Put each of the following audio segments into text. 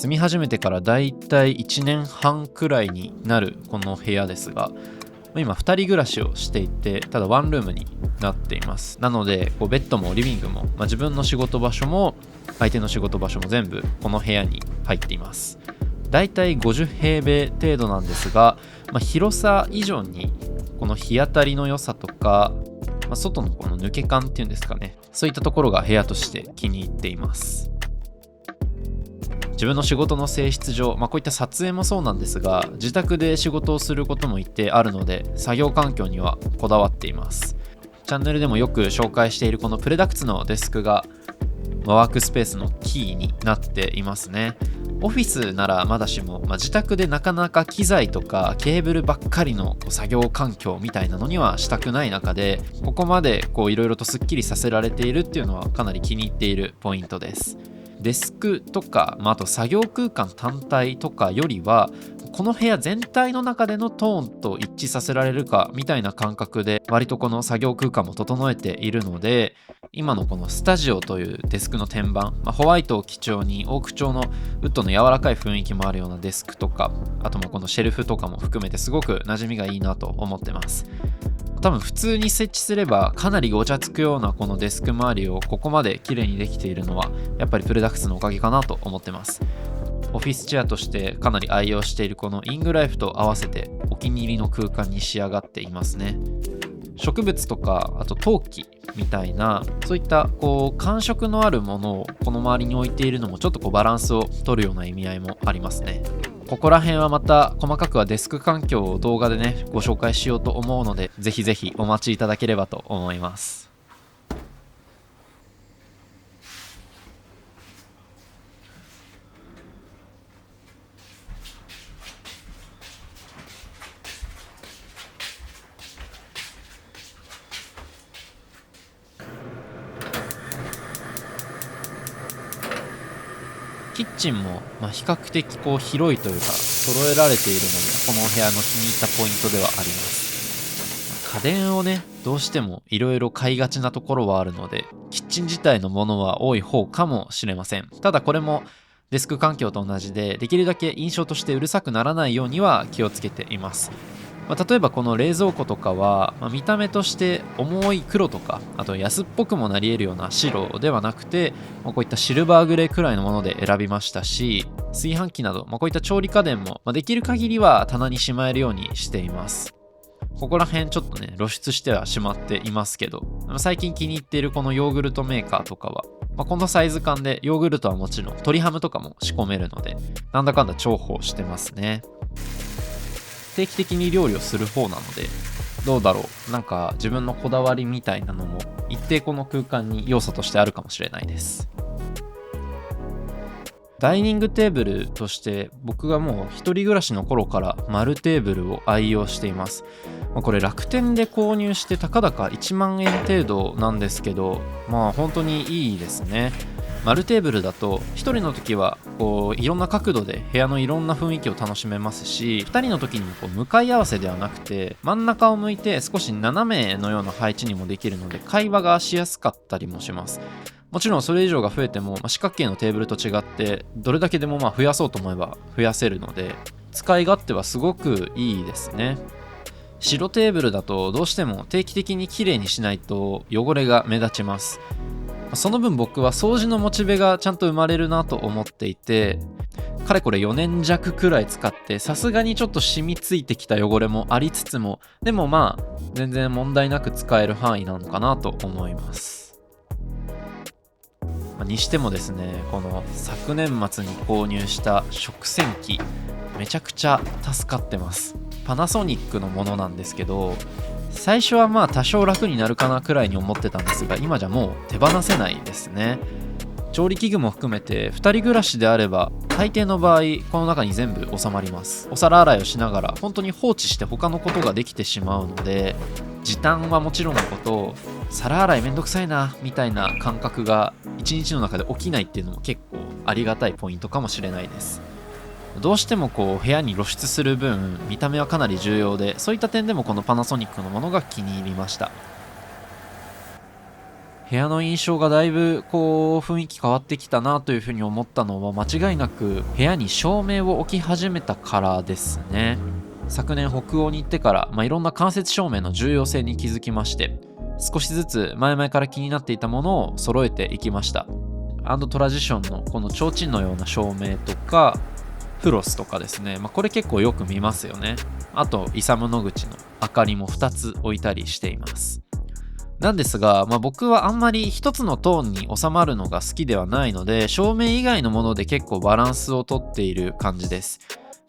住み始めてからだいたい1年半くらいになるこの部屋ですが、今2人暮らしをしていて、ただワンルームになっています。なのでベッドもリビングも、自分の仕事場所も相手の仕事場所も全部この部屋に入っています。だいたい50平米程度なんですが、広さ以上にこの日当たりの良さとか、外のこの抜け感っていうんですかね、そういったところが部屋として気に入っています。自分の仕事の性質上、こういった撮影もそうなんですが、自宅で仕事をすることも一定あるので、作業環境にはこだわっています。チャンネルでもよく紹介しているこのプレダクツのデスクが、ワークスペースのキーになっていますね。オフィスならまだしも、自宅でなかなか機材とかケーブルばっかりの作業環境みたいなのにはしたくない中で、ここまでいろいろとスッキリさせられているっていうのはかなり気に入っているポイントです。デスクとか、あと作業空間単体とかよりは、この部屋全体の中でのトーンと一致させられるかみたいな感覚で、割とこの作業空間も整えているので、今のこのスタジオというデスクの天板、ホワイトを基調にオーク調のウッドの柔らかい雰囲気もあるようなデスクとか、あとこのシェルフとかも含めてすごく馴染みがいいなと思ってます。多分普通に設置すればかなりごちゃつくようなこのデスク周りをここまで綺麗にできているのはやっぱりプレダクツのおかげかなと思ってます。オフィスチェアとしてかなり愛用しているこのイングライフと合わせてお気に入りの空間に仕上がっていますね。植物とかあと陶器みたいなそういった感触のあるものをこの周りに置いているのもちょっとバランスを取るような意味合いもありますね。ここら辺はまた細かくはデスク環境を動画でねご紹介しようと思うので、ぜひぜひお待ちいただければと思います。キッチンも比較的広いというか揃えられているので、このお部屋の気に入ったポイントではあります。家電をねどうしてもいろいろ買いがちなところはあるので、キッチン自体のものは多い方かもしれません。ただこれもデスク環境と同じで、できるだけ印象としてうるさくならないようには気をつけています。例えばこの冷蔵庫とかは、見た目として重い黒とか、あと安っぽくもなり得るような白ではなくて、こういったシルバーグレーくらいのもので選びましたし、炊飯器など、こういった調理家電も、できる限りは棚にしまえるようにしています。ここら辺ちょっとね露出してはしまっていますけど、最近気に入っているこのヨーグルトメーカーとかは、このサイズ感でヨーグルトはもちろん鶏ハムとかも仕込めるので、なんだかんだ重宝してますね。定期的に料理をする方なので、どうだろう、自分のこだわりみたいなのも一定この空間に要素としてあるかもしれないです。ダイニングテーブルとして僕がもう一人暮らしの頃から丸テーブルを愛用しています。これ楽天で購入してたかだか1万円程度なんですけど、本当にいいですね。丸テーブルだと1人の時はいろんな角度で部屋のいろんな雰囲気を楽しめますし、2人の時にも向かい合わせではなくて真ん中を向いて少し斜めのような配置にもできるので、会話がしやすかったりもします。もちろんそれ以上が増えても、四角形のテーブルと違ってどれだけでも増やそうと思えば増やせるので、使い勝手はすごくいいですね。白テーブルだとどうしても定期的にきれいにしないと汚れが目立ちます。その分僕は掃除のモチベがちゃんと生まれるなと思っていて、かれこれ4年弱くらい使ってさすがにちょっと染みついてきた汚れもありつつも、でも全然問題なく使える範囲なのかなと思います。にしてもですね、この昨年末に購入した食洗機めちゃくちゃ助かってます。パナソニックのものなんですけど、最初は多少楽になるかなくらいに思ってたんですが、今じゃもう手放せないですね。調理器具も含めて2人暮らしであれば大抵の場合この中に全部収まります。お皿洗いをしながら本当に放置して他のことができてしまうので、時短はもちろんのこと、皿洗いめんどくさいなみたいな感覚が一日の中で起きないっていうのも結構ありがたいポイントかもしれないです。どうしても部屋に露出する分見た目はかなり重要で、そういった点でもこのパナソニックのものが気に入りました。部屋の印象がだいぶこう雰囲気変わってきたなというふうに思ったのは間違いなく部屋に照明を置き始めたからですね。昨年北欧に行ってから、いろんな間接照明の重要性に気づきまして、少しずつ前々から気になっていたものを揃えていきました。トラジションのこの提灯のような照明とかフロスとかですね、これ結構よく見ますよね。あとイサム・ノグチの明かりも2つ置いたりしています。なんですが、僕はあんまり一つのトーンに収まるのが好きではないので、照明以外のもので結構バランスをとっている感じです。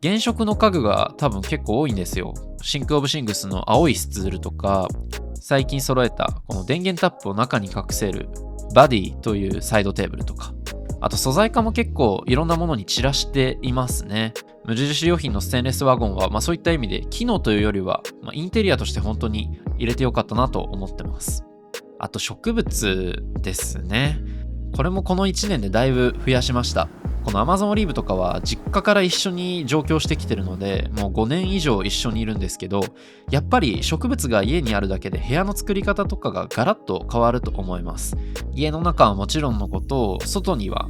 原色の家具が多分結構多いんですよ。シンクオブシングスの青いスツールとか、最近揃えたこの電源タップを中に隠せるバディというサイドテーブルとか、あと素材化も結構いろんなものに散らしていますね。無印良品のステンレスワゴンは、そういった意味で機能というよりは、インテリアとして本当に入れてよかったなと思ってます。あと植物ですね。これもこの1年でだいぶ増やしました。この Amazon オリーブとかは実家から一緒に上京してきてるので、もう5年以上一緒にいるんですけど、やっぱり植物が家にあるだけで部屋の作り方とかがガラッと変わると思います。家の中はもちろんのこと、外には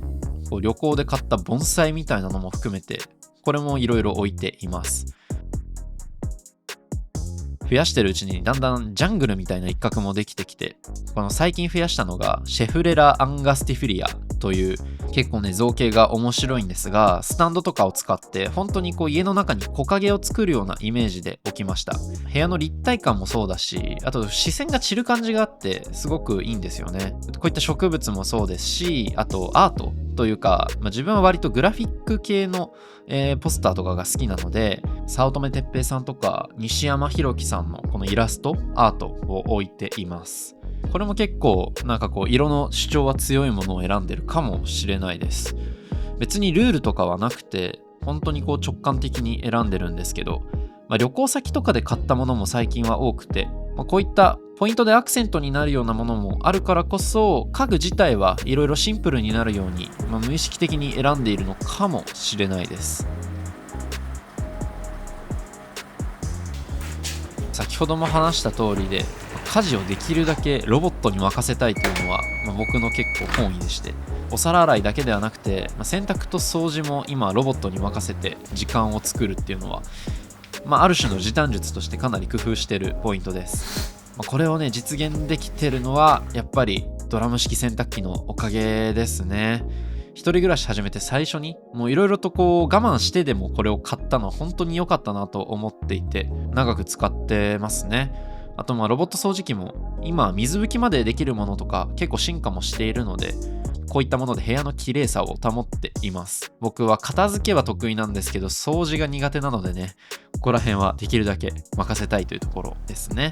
こう旅行で買った盆栽みたいなのも含めて、これもいろいろ置いています。増やしてるうちにだんだんジャングルみたいな一角もできてきて、この最近増やしたのがシェフレラ・アンガスティフィリアという結構ね造形が面白いんですが、スタンドとかを使って本当にこう家の中に木陰を作るようなイメージで置きました。部屋の立体感もそうだし、あと視線が散る感じがあってすごくいいんですよね。こういった植物もそうですし、あとアートというか、自分は割とグラフィック系の、ポスターとかが好きなので、早乙女哲平さんとか西山弘樹さんのこのイラストアートを置いています。これも結構なんかこう色の主張は強いものを選んでるかもしれないです。別にルールとかはなくて本当にこう直感的に選んでるんですけど、旅行先とかで買ったものも最近は多くて、こういったポイントでアクセントになるようなものもあるからこそ、家具自体はいろいろシンプルになるように、無意識的に選んでいるのかもしれないです。先ほども話した通りで、家事をできるだけロボットに任せたいというのは、僕の結構本意でして、お皿洗いだけではなくて、洗濯と掃除も今ロボットに任せて時間を作るっていうのは、ある種の時短術としてかなり工夫しているポイントです。これをね実現できてるのはやっぱりドラム式洗濯機のおかげですね。一人暮らし始めて最初にもういろいろとこう我慢してでもこれを買ったのは本当に良かったなと思っていて、長く使ってますね。あとロボット掃除機も今水拭きまでできるものとか結構進化もしているので、こういったもので部屋の綺麗さを保っています。僕は片付けは得意なんですけど掃除が苦手なのでね、ここら辺はできるだけ任せたいというところですね。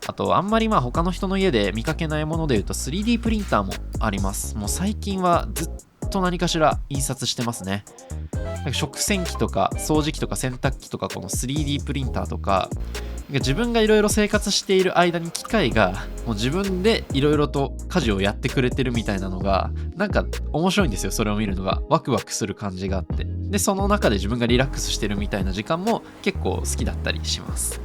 あとあんまり他の人の家で見かけないものでいうと 3D プリンターもあります。もう最近はずっと何かしら印刷してますね。食洗機とか掃除機とか洗濯機とかこの 3D プリンターとか、自分がいろいろ生活している間に機械がもう自分でいろいろと家事をやってくれてるみたいなのがなんか面白いんですよ。それを見るのがワクワクする感じがあって、でその中で自分がリラックスしてるみたいな時間も結構好きだったりします。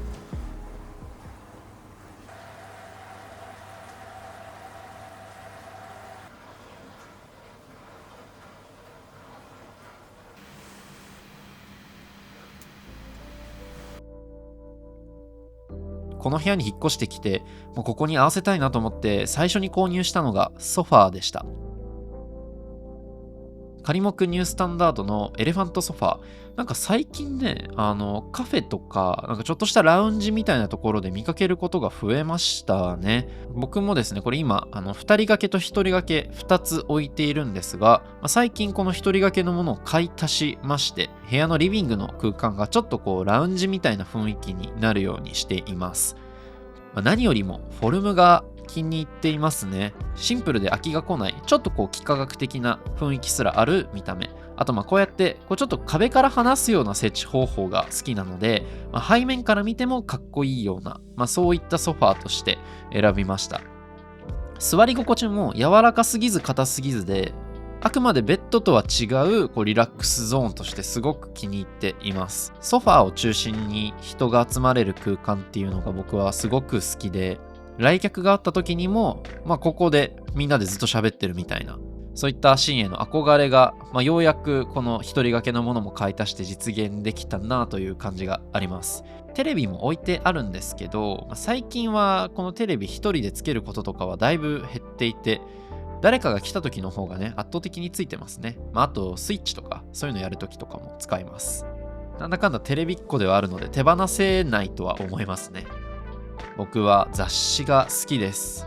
この部屋に引っ越してきて、もうここに合わせたいなと思って最初に購入したのがソファーでした。仮木ニュースタンダードのエレファントソファー。なんか最近ね、カフェとか、なんかちょっとしたラウンジみたいなところで見かけることが増えましたね。僕もですね、これ今、2人掛けと1人掛け2つ置いているんですが、最近この1人掛けのものを買い足しまして、部屋のリビングの空間がちょっとこうラウンジみたいな雰囲気になるようにしています。何よりもフォルムが気に入っていますね。シンプルで飽きが来ない、ちょっとこう幾何学的な雰囲気すらある見た目。あとこうやってこうちょっと壁から離すような設置方法が好きなので、背面から見てもかっこいいような、そういったソファーとして選びました。座り心地も柔らかすぎず硬すぎずで、あくまでベッドとは違うこうリラックスゾーンとしてすごく気に入っています。ソファーを中心に人が集まれる空間っていうのが僕はすごく好きで、来客があった時にも、ここでみんなでずっと喋ってるみたいな、そういったシーンへの憧れが、ようやくこの一人掛けのものも買い足して実現できたなという感じがあります。テレビも置いてあるんですけど、最近はこのテレビ一人でつけることとかはだいぶ減っていて、誰かが来た時の方がね、圧倒的についてますね。あとスイッチとかそういうのやる時とかも使います。なんだかんだテレビっ子ではあるので手放せないとは思いますね。僕は雑誌が好きです。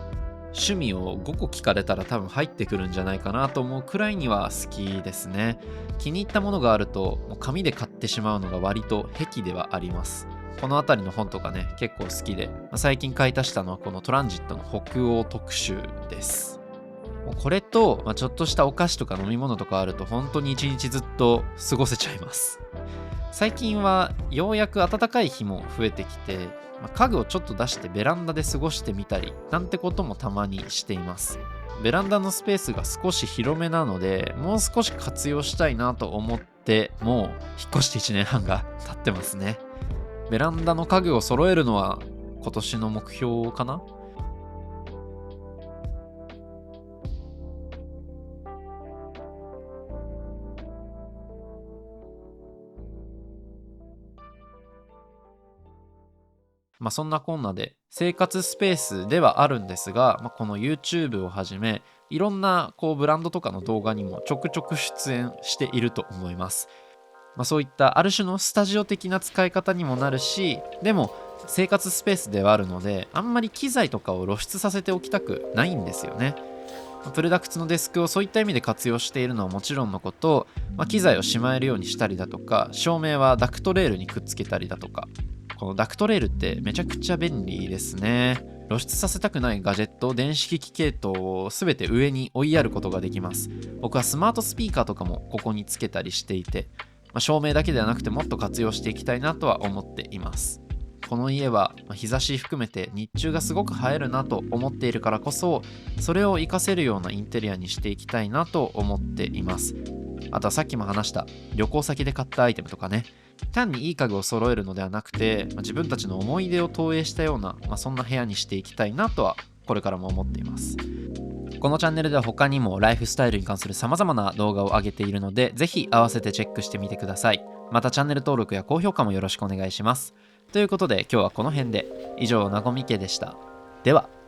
趣味を5個聞かれたら多分入ってくるんじゃないかなと思うくらいには好きですね。気に入ったものがあるともう紙で買ってしまうのが割と癖ではあります。この辺りの本とかね結構好きで、最近買い足したのはこのトランジットの北欧特集です。もうこれと、ちょっとしたお菓子とか飲み物とかあると本当に一日ずっと過ごせちゃいます。最近はようやく暖かい日も増えてきて、家具をちょっと出してベランダで過ごしてみたりなんてこともたまにしています。ベランダのスペースが少し広めなので、もう少し活用したいなと思ってもう引っ越して1年半が経ってますね。ベランダの家具を揃えるのは今年の目標かな。そんなこんなで生活スペースではあるんですが、この YouTube をはじめいろんなブランドとかの動画にもちょくちょく出演していると思います。そういったある種のスタジオ的な使い方にもなるし、でも生活スペースではあるのであんまり機材とかを露出させておきたくないんですよね。プルダクツのデスクをそういった意味で活用しているのはもちろんのこと、機材をしまえるようにしたりだとか、照明はダクトレールにくっつけたりだとか、このダクトレールってめちゃくちゃ便利ですね。露出させたくないガジェット、電子機器系統を全て上に追いやることができます。僕はスマートスピーカーとかもここにつけたりしていて、照明だけではなくてもっと活用していきたいなとは思っています。この家は日差し含めて日中がすごく映えるなと思っているからこそ、それを活かせるようなインテリアにしていきたいなと思っています。あとはさっきも話した旅行先で買ったアイテムとかね、単にいい家具を揃えるのではなくて、自分たちの思い出を投影したような、そんな部屋にしていきたいなとはこれからも思っています。このチャンネルでは他にもライフスタイルに関する様々な動画を上げているので、ぜひ合わせてチェックしてみてください。またチャンネル登録や高評価もよろしくお願いします。ということで今日はこの辺で。以上、なごみ家でした。では。